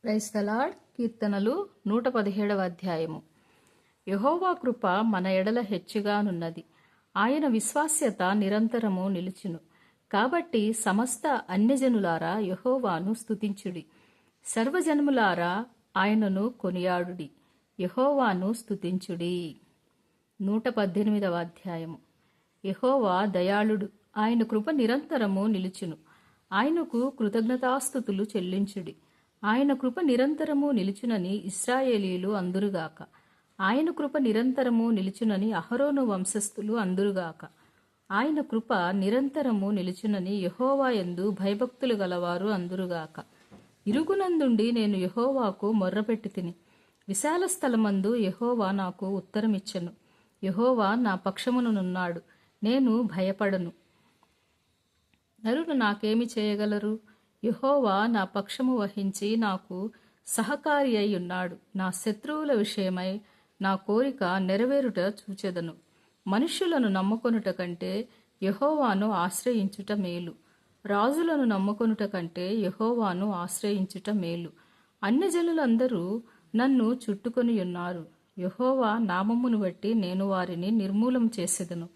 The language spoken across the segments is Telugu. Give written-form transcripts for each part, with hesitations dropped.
Praise the lord. కీర్తనలు 117వ అధ్యాయము. యెహోవా కృప మన ఎడల హెచ్చుగానున్నది, ఆయన విశ్వాస్యత నిరంతరము నిలుచును. కాబట్టి సమస్త అన్యజనులారా యెహోవాను స్తుతించుడి, సర్వజనములారా ఆయనను కొనియాడుడి. యెహోవాను స్తుతించుడి. 118వ అధ్యాయము. యెహోవా దయాళుడు, ఆయన కృప నిరంతరము నిలుచును. ఆయనకు కృతజ్ఞతాస్తుతులు చెల్లించుడి. ఆయన కృప నిరంతరము నిలుచునని ఇశ్రాయేలీయులు అందురుగాక. ఆయన కృప నిరంతరము నిలుచునని అహరోను వంశస్థులు అందురుగాక. ఆయన కృప నిరంతరము నిలుచునని యెహోవా యందు భయభక్తులు గలవారు అందురుగాక. ఇరుగునందుండి నేను యెహోవాకు మొర్రపెట్టుతిని, విశాల స్థలమందు యెహోవా నాకు ఉత్తరమిచ్చెను. యెహోవా నా పక్షమునున్నాడు, నేను భయపడను. నరులు నాకేమి చేయగలరు? యెహోవా నా పక్షము వహించి నాకు సహకారి అయి ఉన్నాడు. నా శత్రువుల విషయమై నా కోరిక నెరవేరుట చూచెదను. మనుష్యులను నమ్ముకొనుట కంటే యెహోవాను ఆశ్రయించుట మేలు. రాజులను నమ్ముకొనుట కంటే యెహోవాను ఆశ్రయించుట మేలు. అన్యజనులందరూ నన్ను చుట్టుకొని ఉన్నారు. యెహోవా నామమును బట్టి నేను వారిని నిర్మూలం చేసెదను.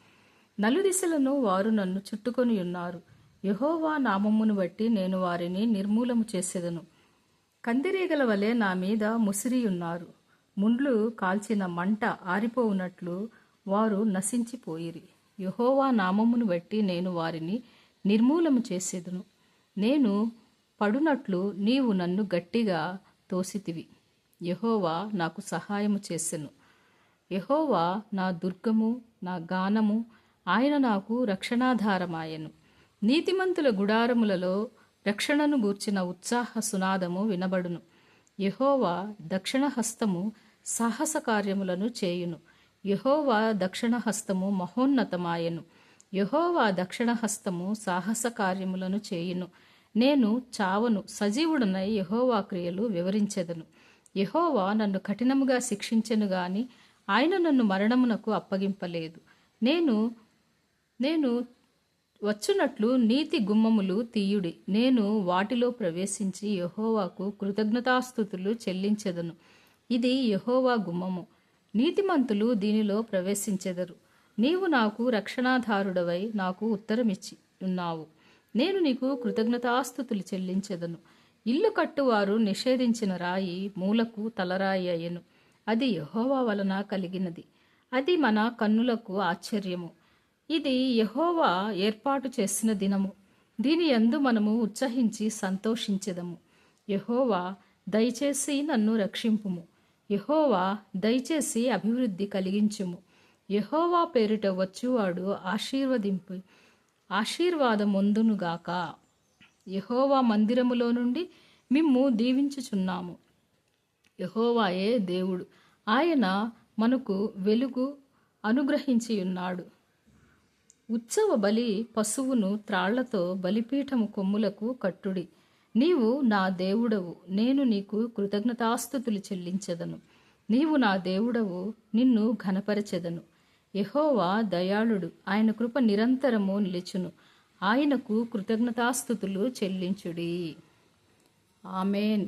నలుదిశలను వారు నన్ను చుట్టుకొని ఉన్నారు. యెహోవా నామమును బట్టి నేను వారిని నిర్మూలము చేసెదను. కందిరీగల వలె నా మీద ముసిరియున్నారు. ముండ్లు కాల్చిన మంట ఆరిపోవునట్లు వారు నశించిపోయిరి. యెహోవా నామమును బట్టి నేను వారిని నిర్మూలము చేసెదను. నేను పడునట్లు నీవు నన్ను గట్టిగా తోసితివి. యెహోవా నాకు సహాయము చేసెను. యెహోవా నా దుర్గము, నా గానము, ఆయన నాకు రక్షణాధారమాయెను. నీతిమంతుల గుడారములలో రక్షణను గూర్చిన ఉత్సాహ సునాదము వినబడును. యెహోవా దక్షిణ హస్తము సాహస కార్యములను చేయును. యెహోవా దక్షిణ హస్తము మహోన్నతమాయెను. యెహోవా దక్షిణ హస్తము సాహస కార్యములను చేయును. నేను చావను, సజీవుడనై యెహోవా క్రియలు వివరించెదను. యెహోవా నన్ను కఠినముగా శిక్షించెను గాని ఆయన నన్ను మరణమునకు అప్పగింపలేదు. నేను వచ్చునట్లు నీతి గుమ్మములు తీయుడి. నేను వాటిలో ప్రవేశించి యెహోవాకు కృతజ్ఞతాస్తుతులు చెల్లించెదను. ఇది యెహోవా గుమ్మము, నీతిమంతులు దీనిలో ప్రవేశించెదరు. నీవు నాకు రక్షణాధారుడవై నాకు ఉత్తరమిచ్చి ఉన్నావు. నేను నీకు కృతజ్ఞతాస్తుతులు చెల్లించెదను. ఇల్లు కట్టువారు నిషేధించిన రాయి మూలకు తలరాయి అయ్యెను. అది యెహోవా వలన కలిగినది. అది మన కన్నులకు ఆశ్చర్యము. ఇది యెహోవా ఏర్పాటు చేసిన దినము. దీని యందు మనము ఉత్సహించి సంతోషించెదము. యెహోవా దయచేసి నన్ను రక్షింపుము. యెహోవా దయచేసి అభివృద్ధి కలిగించుము. యెహోవా పేరిట వచ్చువాడు ఆశీర్వాదమొందునుగాక. యెహోవా మందిరములో నుండి మిమ్ము దీవించుచున్నాము. యెహోవాయే దేవుడు, ఆయన మనకు వెలుగు అనుగ్రహించియున్నాడు. ఉత్సవ బలి పశువును త్రాళ్లతో బలిపీఠము కొమ్ములకు కట్టుడి. నీవు నా దేవుడవు, నేను నీకు కృతజ్ఞతాస్తుతులు చెల్లించెదను. నీవు నా దేవుడవు, నిన్ను ఘనపరచెదను. యెహోవా దయాళుడు, ఆయన కృప నిరంతరము నిలుచును. ఆయనకు కృతజ్ఞతాస్తుతులు చెల్లించుడి. ఆమేన్.